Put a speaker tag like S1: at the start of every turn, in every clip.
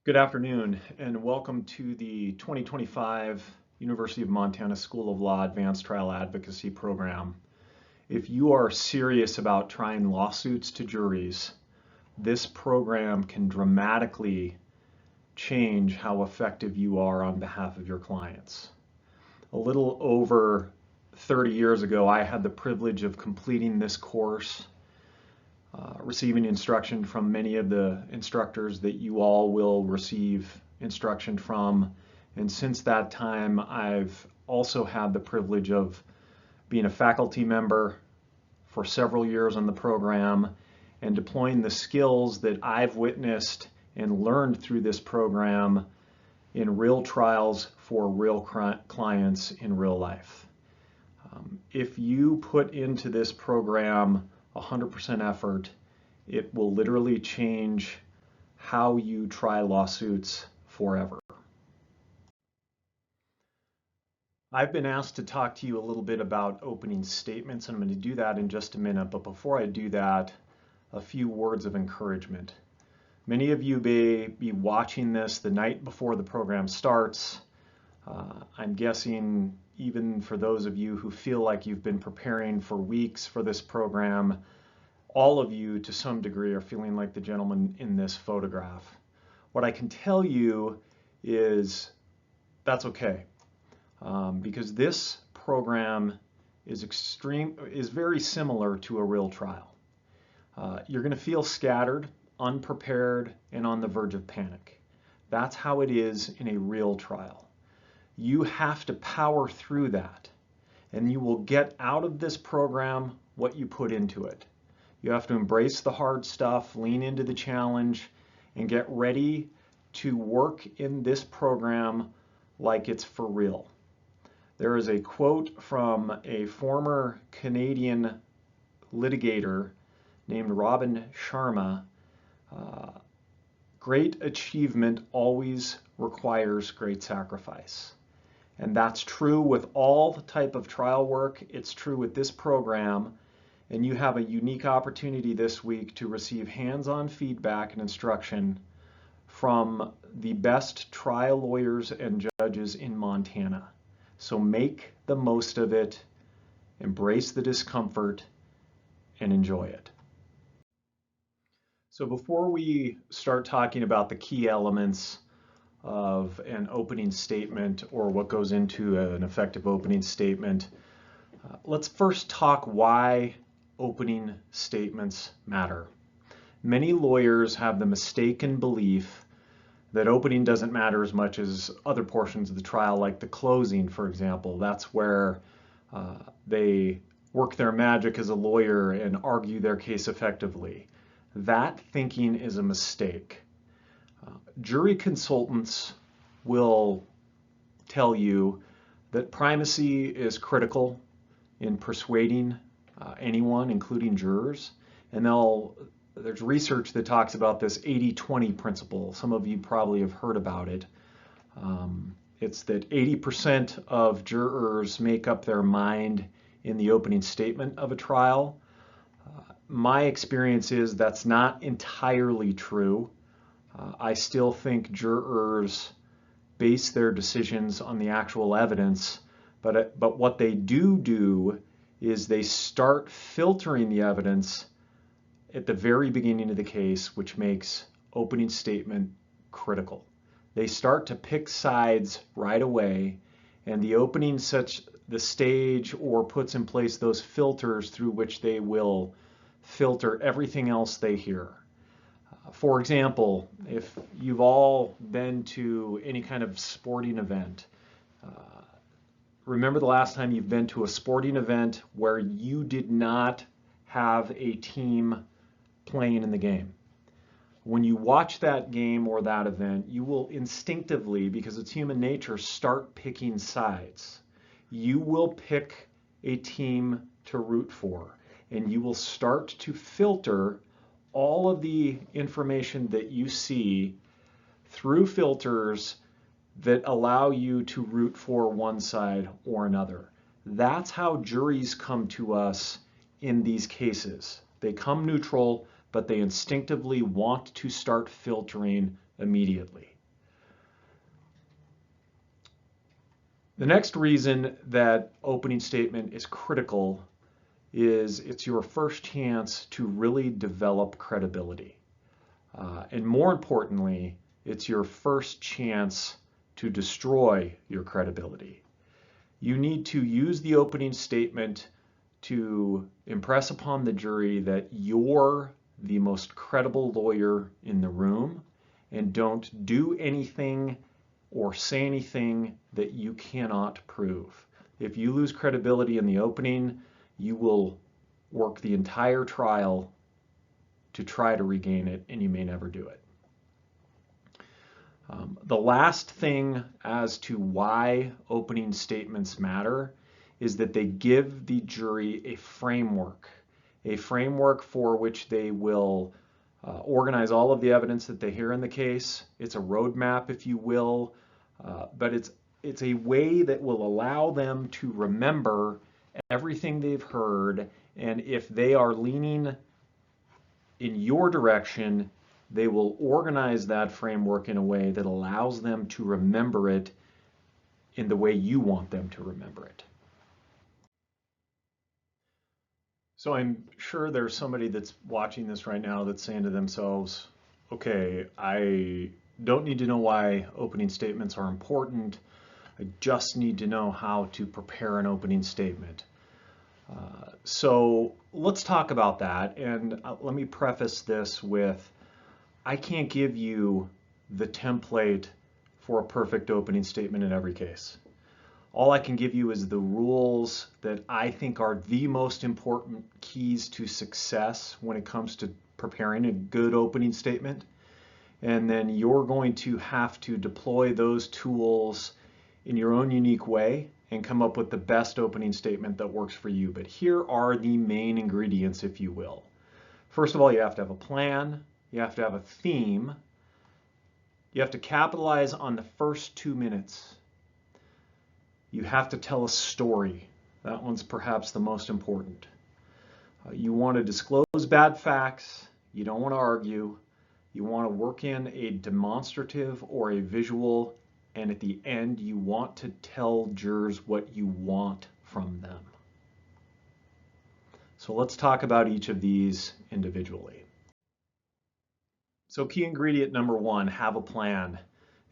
S1: Good afternoon, and welcome to the 2025 University of Montana School of Law Advanced Trial Advocacy Program. If you are serious about trying lawsuits to juries, this program can dramatically change how effective you are on behalf of your clients. A little over 30 years ago, I had the privilege of completing this course, receiving instruction from many of the instructors that you all will receive instruction from. And since that time, I've also had the privilege of being a faculty member for several years on the program and deploying the skills that I've witnessed and learned through this program in real trials for real clients in real life. If you put into this program 100% effort, it will literally change how you try lawsuits forever. I've been asked to talk to you a little bit about opening statements, and I'm going to do that in just a minute. But before I do that, a few words of encouragement. Many of you may be watching this the night before the program starts. I'm guessing even for those of you who feel like you've been preparing for weeks for this program, all of you to some degree are feeling like the gentleman in this photograph. What I can tell you is that's okay, because this program is very similar to a real trial. You're going to feel scattered, unprepared, and on the verge of panic. That's how it is in a real trial. You have to power through that, and you will get out of this program what you put into it. You have to embrace the hard stuff, lean into the challenge, and get ready to work in this program like it's for real. There is a quote from a former Canadian litigator named Robin Sharma. Great achievement always requires great sacrifice. And that's true with all the type of trial work. It's true with this program. And you have a unique opportunity this week to receive hands-on feedback and instruction from the best trial lawyers and judges in Montana. So make the most of it, embrace the discomfort, and enjoy it. So before we start talking about the key elements of an opening statement or what goes into an effective opening statement, let's first talk why opening statements matter. Many lawyers have the mistaken belief that opening doesn't matter as much as other portions of the trial, like the closing, for example. That's where they work their magic as a lawyer and argue their case effectively. That thinking is a mistake. Jury consultants will tell you that primacy is critical in persuading anyone, including jurors, and there's research that talks about this 80-20 principle. Some of you probably have heard about it. It's that 80% of jurors make up their mind in the opening statement of a trial. My experience is that's not entirely true. I still think jurors base their decisions on the actual evidence, but what they do is they start filtering the evidence at the very beginning of the case, which makes opening statement critical. They start to pick sides right away, and the opening sets the stage or puts in place those filters through which they will filter everything else they hear. For example, if you've all been to any kind of sporting event, remember the last time you've been to a sporting event where you did not have a team playing in the game. When you watch that game or that event, you will instinctively, because it's human nature, start picking sides. You will pick a team to root for, and you will start to filter all of the information that you see through filters that allow you to root for one side or another. That's how juries come to us in these cases. They come neutral, but they instinctively want to start filtering immediately. The next reason that opening statement is critical is it's your first chance to really develop credibility. And more importantly, it's your first chance to destroy your credibility. You need to use the opening statement to impress upon the jury that you're the most credible lawyer in the room, and don't do anything or say anything that you cannot prove. If you lose credibility in the opening, you will work the entire trial to try to regain it, and you may never do it. The last thing as to why opening statements matter is that they give the jury a framework for which they will organize all of the evidence that they hear in the case. It's a roadmap, if you will, but it's a way that will allow them to remember everything they've heard, and if they are leaning in your direction, they will organize that framework in a way that allows them to remember it in the way you want them to remember it. So I'm sure there's somebody that's watching this right now that's saying to themselves, okay, I don't need to know why opening statements are important. I just need to know how to prepare an opening statement. So let's talk about that. And let me preface this with, I can't give you the template for a perfect opening statement in every case. All I can give you is the rules that I think are the most important keys to success when it comes to preparing a good opening statement. And then you're going to have to deploy those tools in your own unique way and come up with the best opening statement that works for you. But here are the main ingredients, if you will. First of all, you have to have a plan. You have to have a theme. You have to capitalize on the first 2 minutes. You have to tell a story. That one's perhaps the most important. You want to disclose bad facts. You don't want to argue. You want to work in a demonstrative or a visual, and at the end, you want to tell jurors what you want from them. So let's talk about each of these individually. So key ingredient number 1, have a plan.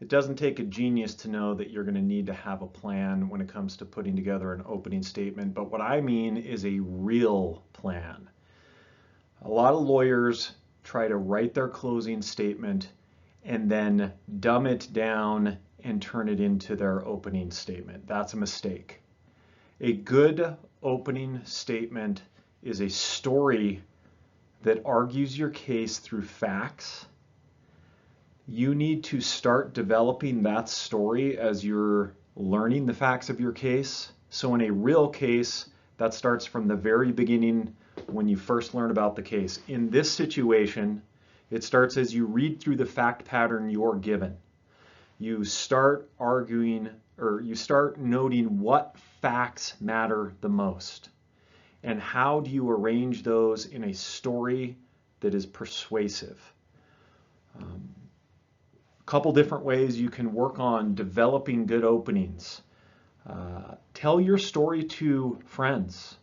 S1: It doesn't take a genius to know that you're going to need to have a plan when it comes to putting together an opening statement, but what I mean is a real plan. A lot of lawyers try to write their closing statement and then dumb it down and turn it into their opening statement. That's a mistake. A good opening statement is a story that argues your case through facts. You need to start developing that story as you're learning the facts of your case. So in a real case, that starts from the very beginning when you first learn about the case. In this situation, it starts as you read through the fact pattern you're given. You start arguing, or you start noting what facts matter the most, and how do you arrange those in a story that is persuasive. Couple different ways you can work on developing good openings. Tell your story to friends.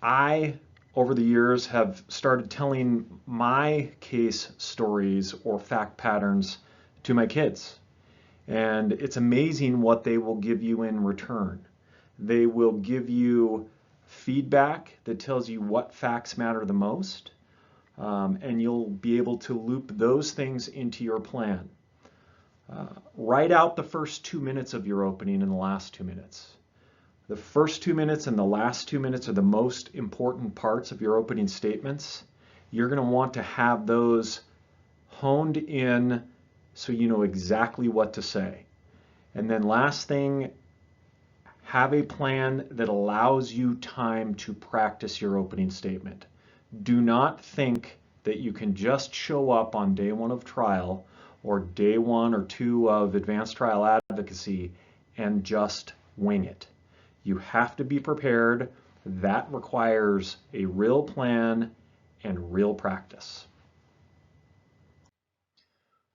S1: I, over the years, have started telling my case stories or fact patterns to my kids. And it's amazing what they will give you in return. They will give you feedback that tells you what facts matter the most. And you'll be able to loop those things into your plan. Write out the first 2 minutes of your opening and the last 2 minutes. The first 2 minutes and the last 2 minutes are the most important parts of your opening statements. You're going to want to have those honed in so you know exactly what to say. And then last thing, have a plan that allows you time to practice your opening statement. Do not think that you can just show up on day 1 of trial or day 1 or 2 of advanced trial advocacy and just wing it. You have to be prepared. That requires a real plan and real practice.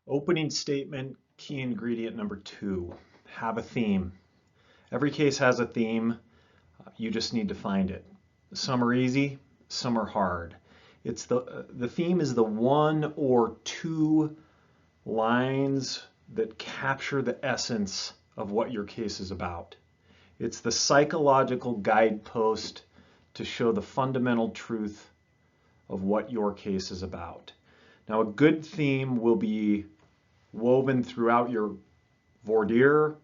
S1: Opening statement, key ingredient number 2, have a theme. Every case has a theme. You just need to find it. Some are easy, some are hard. It's the theme is the one or two lines that capture the essence of what your case is about. It's the psychological guidepost to show the fundamental truth of what your case is about. Now, a good theme will be woven throughout your voir dire,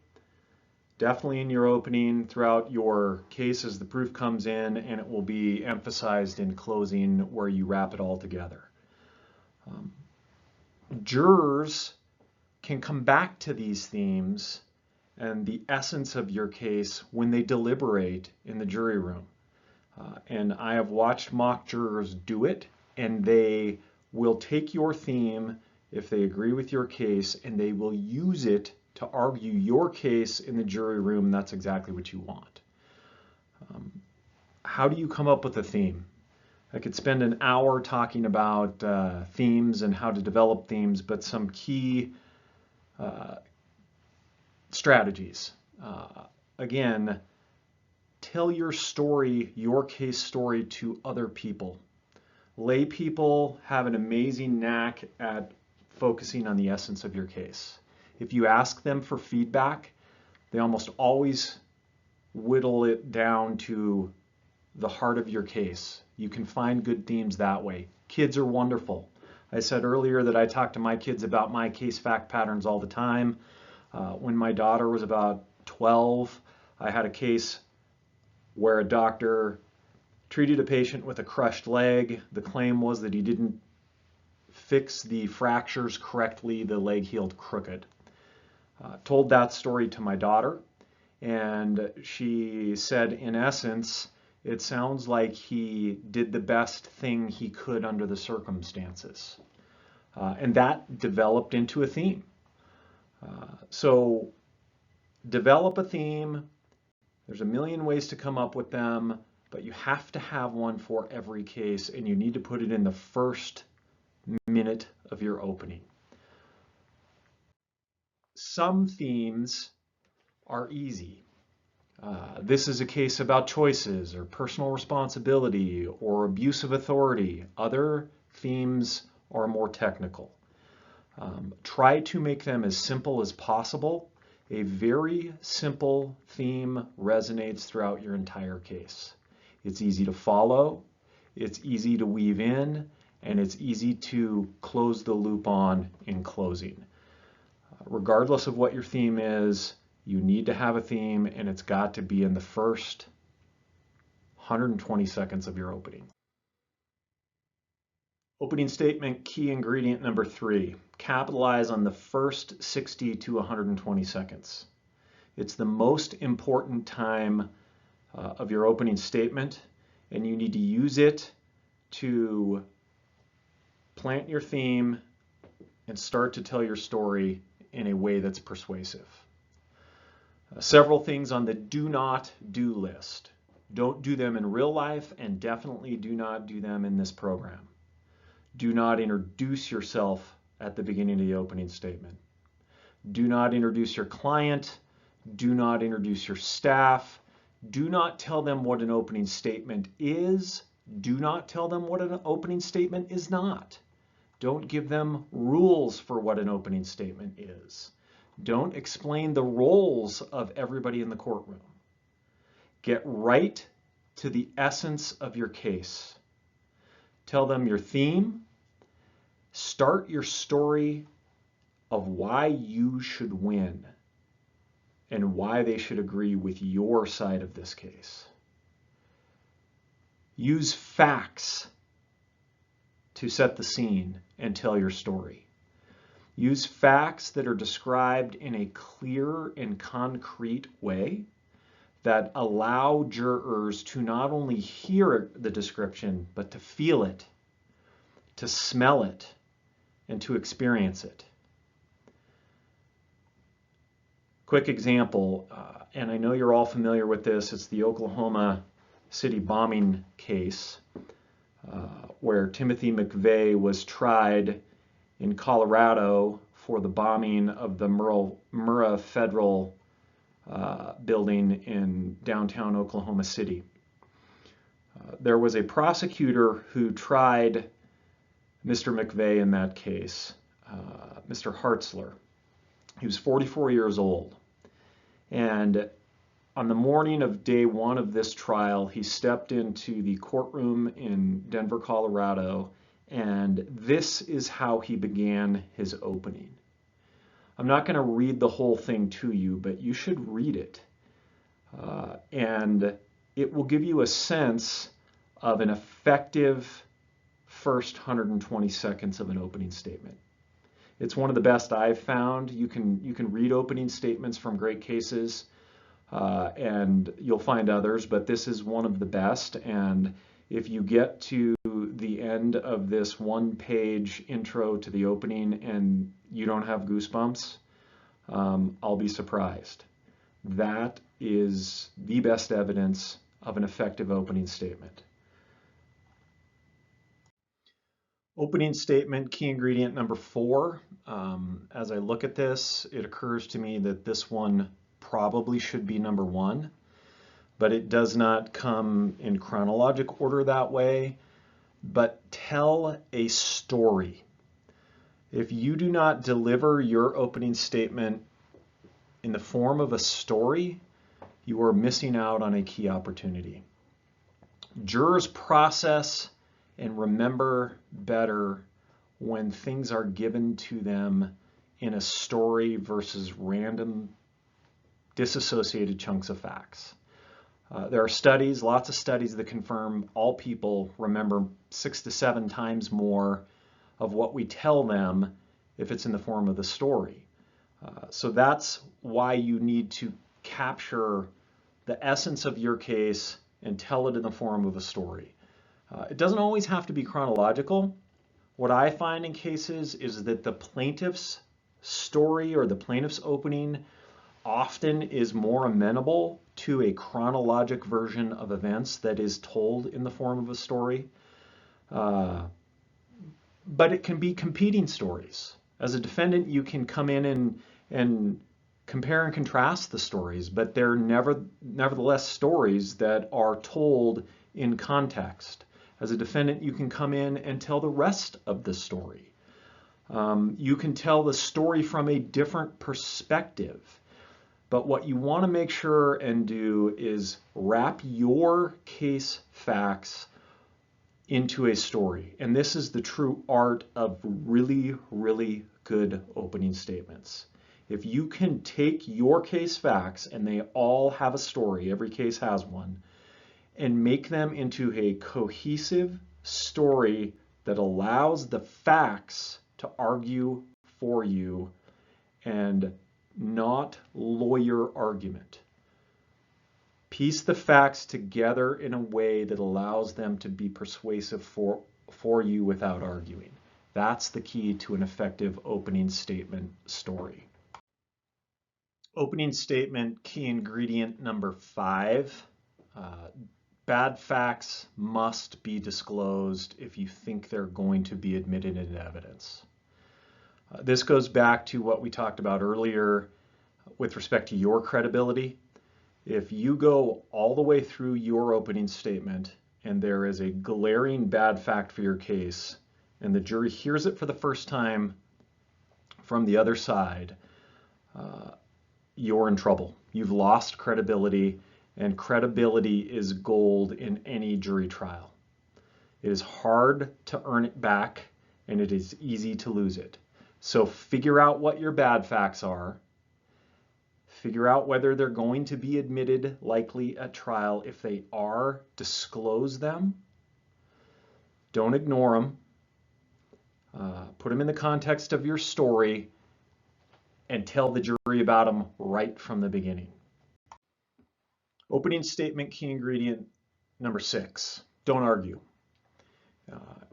S1: definitely in your opening, throughout your case as the proof comes in, and it will be emphasized in closing where you wrap it all together. Jurors can come back to these themes and the essence of your case when they deliberate in the jury room. And I have watched mock jurors do it, and they will take your theme if they agree with your case, and they will use it to argue your case in the jury room, and that's exactly what you want. How do you come up with a theme? I could spend an hour talking about themes and how to develop themes, but some key strategies. Again, tell your story, your case story, to other people. Lay people have an amazing knack at focusing on the essence of your case. If you ask them for feedback, they almost always whittle it down to the heart of your case. You can find good themes that way. Kids are wonderful. I said earlier that I talk to my kids about my case fact patterns all the time. When my daughter was about 12, I had a case where a doctor treated a patient with a crushed leg. The claim was that he didn't fix the fractures correctly. The leg healed crooked. Told that story to my daughter, and she said, in essence, it sounds like he did the best thing he could under the circumstances. And that developed into a theme. So develop a theme. There's a million ways to come up with them, but you have to have one for every case, and you need to put it in the first minute of your opening. Some themes are easy. This is a case about choices or personal responsibility or abuse of authority. Other themes are more technical. Try to make them as simple as possible. A very simple theme resonates throughout your entire case. It's easy to follow, it's easy to weave in, and it's easy to close the loop on in closing. Regardless of what your theme is, you need to have a theme, and it's got to be in the first 120 seconds of your opening. Opening statement key ingredient number 3, capitalize on the first 60 to 120 seconds. It's the most important time of your opening statement, and you need to use it to plant your theme and start to tell your story in a way that's persuasive. Several things on the do not do list. Don't do them in real life, and definitely do not do them in this program. Do not introduce yourself at the beginning of the opening statement. Do not introduce your client. Do not introduce your staff. Do not tell them what an opening statement is. Do not tell them what an opening statement is not. Don't give them rules for what an opening statement is. Don't explain the roles of everybody in the courtroom. Get right to the essence of your case. Tell them your theme. Start your story of why you should win and why they should agree with your side of this case. Use facts to set the scene and tell your story. Use facts that are described in a clear and concrete way that allow jurors to not only hear the description, but to feel it, to smell it, and to experience it. Quick example, and I know you're all familiar with this, it's the Oklahoma City bombing case where Timothy McVeigh was tried in Colorado for the bombing of the Murrah Federal building in downtown Oklahoma City. There was a prosecutor who tried Mr. McVeigh in that case, Mr. Hartzler. He was 44 years old. And on the morning of day one of this trial, he stepped into the courtroom in Denver, Colorado, and this is how he began his opening. I'm not going to read the whole thing to you, but you should read it. And it will give you a sense of an effective first 120 seconds of an opening statement. It's one of the best I've found. You can read opening statements from great cases, and you'll find others, but this is one of the best. And if you get to the end of this one-page intro to the opening and you don't have goosebumps, I'll be surprised. That is the best evidence of an effective opening statement. Opening statement, key ingredient number 4. As I look at this, it occurs to me that this one probably should be number 1, but it does not come in chronologic order that way. But tell a story. If you do not deliver your opening statement in the form of a story, you are missing out on a key opportunity. Jurors process and remember better when things are given to them in a story versus random disassociated chunks of facts. There are studies, lots of studies that confirm all people remember 6 to 7 times more of what we tell them if it's in the form of the story. So that's why you need to capture the essence of your case and tell it in the form of a story. It doesn't always have to be chronological. What I find in cases is that the plaintiff's story or the plaintiff's opening often is more amenable to a chronologic version of events that is told in the form of a story. But it can be competing stories. As a defendant, you can come in and compare and contrast the stories, but they're nevertheless stories that are told in context. As a defendant, you can come in and tell the rest of the story. You can tell the story from a different perspective. But what you want to make sure and do is wrap your case facts into a story. And this is the true art of really, really good opening statements. If you can take your case facts, and they all have a story, every case has one, and make them into a cohesive story that allows the facts to argue for you and not lawyer argument. Piece the facts together in a way that allows them to be persuasive for you without arguing. That's the key to an effective opening statement story. Opening statement, key ingredient number 5. Bad facts must be disclosed if you think they're going to be admitted into evidence. This goes back to what we talked about earlier with respect to your credibility. If you go all the way through your opening statement and there is a glaring bad fact for your case, and the jury hears it for the first time from the other side, you're in trouble. You've lost credibility, and credibility is gold in any jury trial. It is hard to earn it back, and it is easy to lose it. So figure out what your bad facts are. Figure out whether they're going to be admitted likely at trial. If they are, disclose them. Don't ignore them. Put them in the context of your story and tell the jury about them right from the beginning. Opening statement key ingredient number 6, don't argue.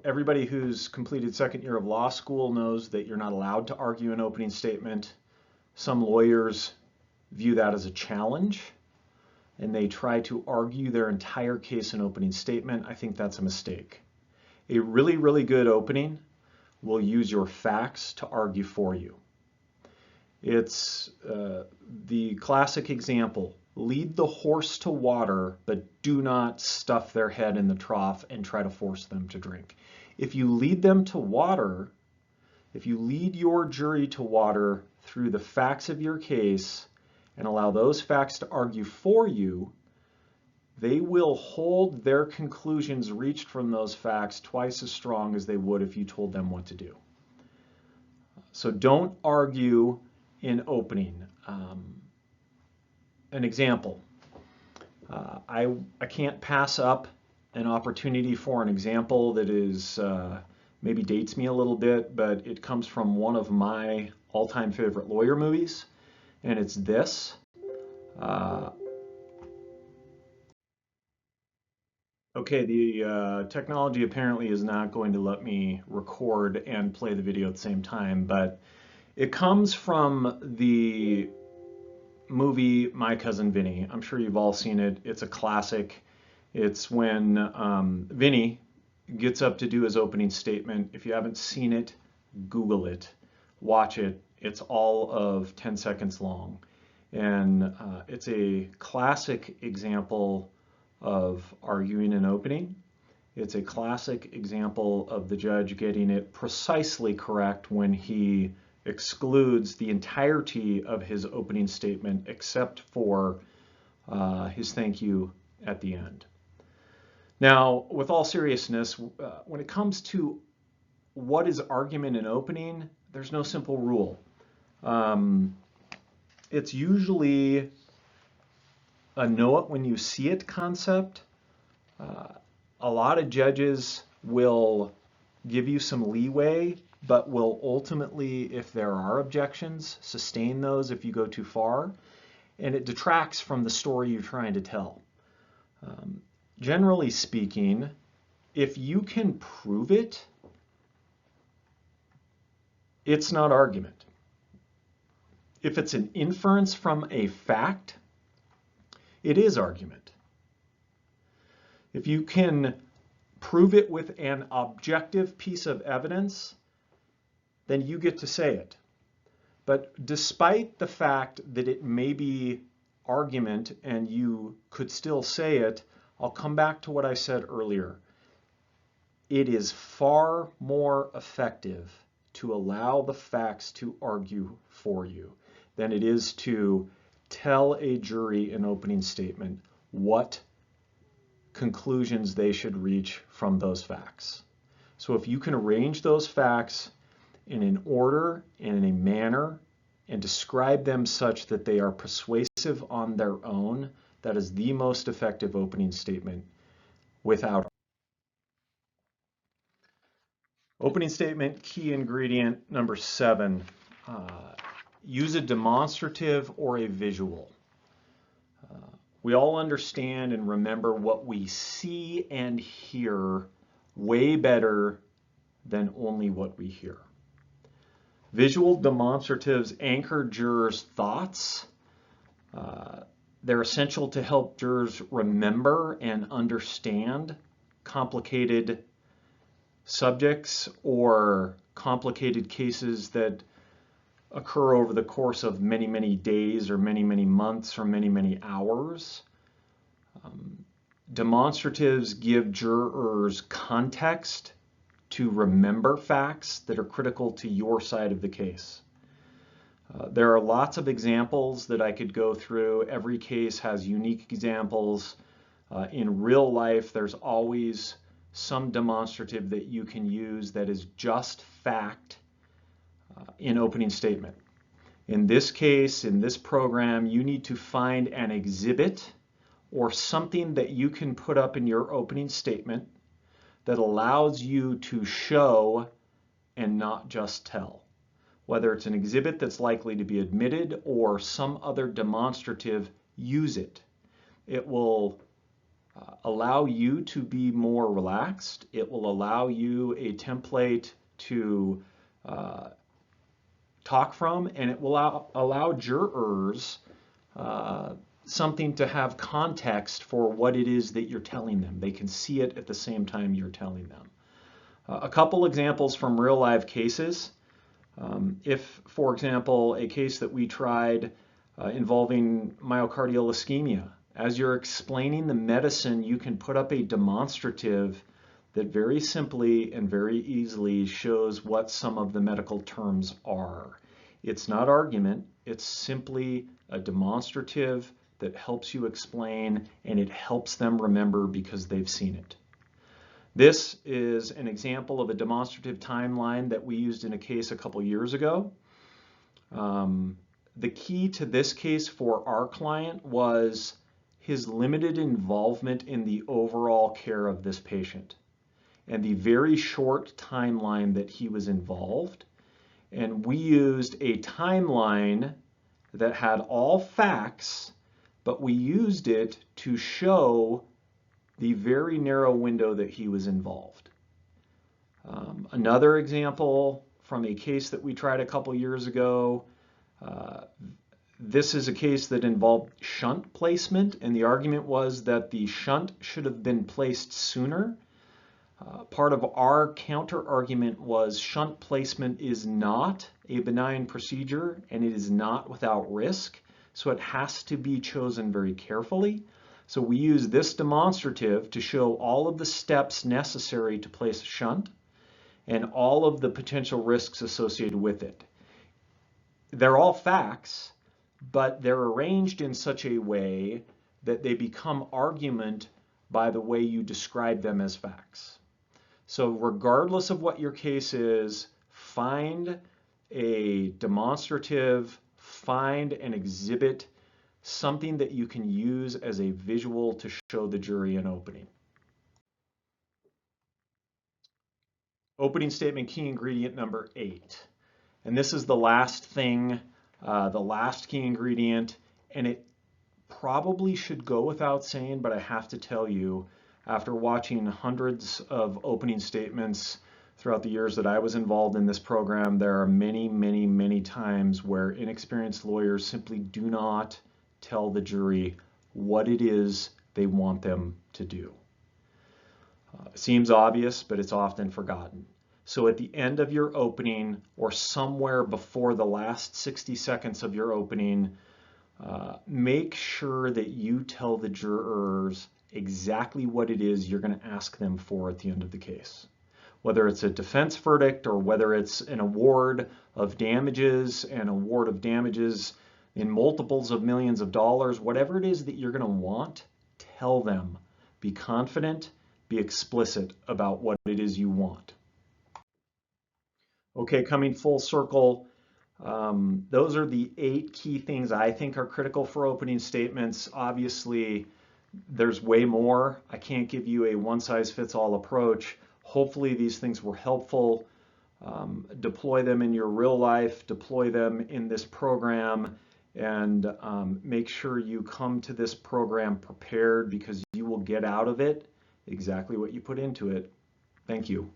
S1: Everybody who's completed second year of law school knows that you're not allowed to argue an opening statement. Some lawyers view that as a challenge, and they try to argue their entire case in opening statement. I think that's a mistake. A really, really good opening will use your facts to argue for you. It's the classic example. Lead the horse to water, but do not stuff their head in the trough and try to force them to drink. If you lead them to water, if you lead your jury to water through the facts of your case and allow those facts to argue for you, they will hold their conclusions reached from those facts twice as strong as they would if you told them what to do. So don't argue in opening. An example, I can't pass up an opportunity for an example that is maybe dates me a little bit, but it comes from one of my all-time favorite lawyer movies, and it's this. Okay, the technology apparently is not going to let me record and play the video at the same time, but it comes from the movie My Cousin Vinny. I'm sure you've all seen it. It's a classic. It's when Vinny gets up to do his opening statement. If you haven't seen it, Google it, watch it. It's all of 10 seconds long. And it's a classic example of arguing an opening. It's a classic example of the judge getting it precisely correct when he excludes the entirety of his opening statement except for his thank you at the end. Now, with all seriousness, when it comes to what is argument in opening, there's no simple rule. It's usually a know it when you see it concept. A lot of judges will give you some leeway, but will ultimately, if there are objections, sustain those if you go too far, and it detracts from the story you're trying to tell. Generally speaking, if you can prove it, it's not argument. If it's an inference from a fact, it is argument. If you can prove it with an objective piece of evidence, then you get to say it. But despite the fact that it may be argument and you could still say it, I'll come back to what I said earlier. It is far more effective to allow the facts to argue for you than it is to tell a jury in opening statement what conclusions they should reach from those facts. So if you can arrange those facts in an order and in a manner and describe them such that they are persuasive on their own, that is the most effective opening statement without. Opening statement, key ingredient number 7, use a demonstrative or a visual. We all understand and remember what we see and hear way better than only what we hear. Visual demonstratives anchor jurors' thoughts. They're essential to help jurors remember and understand complicated subjects or complicated cases that occur over the course of many, many days or many, many months or many, many hours. Demonstratives give jurors context to remember facts that are critical to your side of the case. There are lots of examples that I could go through. Every case has unique examples. In real life, there's always some demonstrative that you can use that is just fact in opening statement. In this case, in this program, you need to find an exhibit or something that you can put up in your opening statement that allows you to show and not just tell. Whether it's an exhibit that's likely to be admitted or some other demonstrative, use it. It will allow you to be more relaxed. It will allow you a template to talk from, and it will allow jurors something to have context for what it is that you're telling them. They can see it at the same time you're telling them. A couple examples from real life cases. If, for example, a case that we tried involving myocardial ischemia, as you're explaining the medicine, you can put up a demonstrative that very simply and very easily shows what some of the medical terms are. It's not argument, it's simply a demonstrative that helps you explain, and it helps them remember because they've seen it. This is an example of a demonstrative timeline that we used in a case a couple years ago. The key to this case for our client was his limited involvement in the overall care of this patient and the very short timeline that he was involved. And we used a timeline that had all facts, but we used it to show the very narrow window that he was involved. Another example from a case that we tried a couple years ago, this is a case that involved shunt placement, and the argument was that the shunt should have been placed sooner. Part of our counter argument was shunt placement is not a benign procedure and it is not without risk, so it has to be chosen very carefully. So we use this demonstrative to show all of the steps necessary to place a shunt and all of the potential risks associated with it. They're all facts, but they're arranged in such a way that they become argument by the way you describe them as facts. So regardless of what your case is, find a demonstrative, find an exhibit, something that you can use as a visual to show the jury an opening. Opening statement key ingredient number 8. And this is the last thing, the last key ingredient, and it probably should go without saying, but I have to tell you, after watching hundreds of opening statements throughout the years that I was involved in this program, there are many, many, many times where inexperienced lawyers simply do not tell the jury what it is they want them to do. It seems obvious, but it's often forgotten. So at the end of your opening, or somewhere before the last 60 seconds of your opening, make sure that you tell the jurors exactly what it is you're going to ask them for at the end of the case. Whether it's a defense verdict or whether it's an award of damages, an award of damages in multiples of millions of dollars, whatever it is that you're going to want, tell them. Be confident, be explicit about what it is you want. Okay, coming full circle, those are the 8 key things I think are critical for opening statements. Obviously, there's way more. I can't give you a one-size-fits-all approach. Hopefully these things were helpful. Deploy them in your real life, deploy them in this program, and make sure you come to this program prepared because you will get out of it exactly what you put into it. Thank you.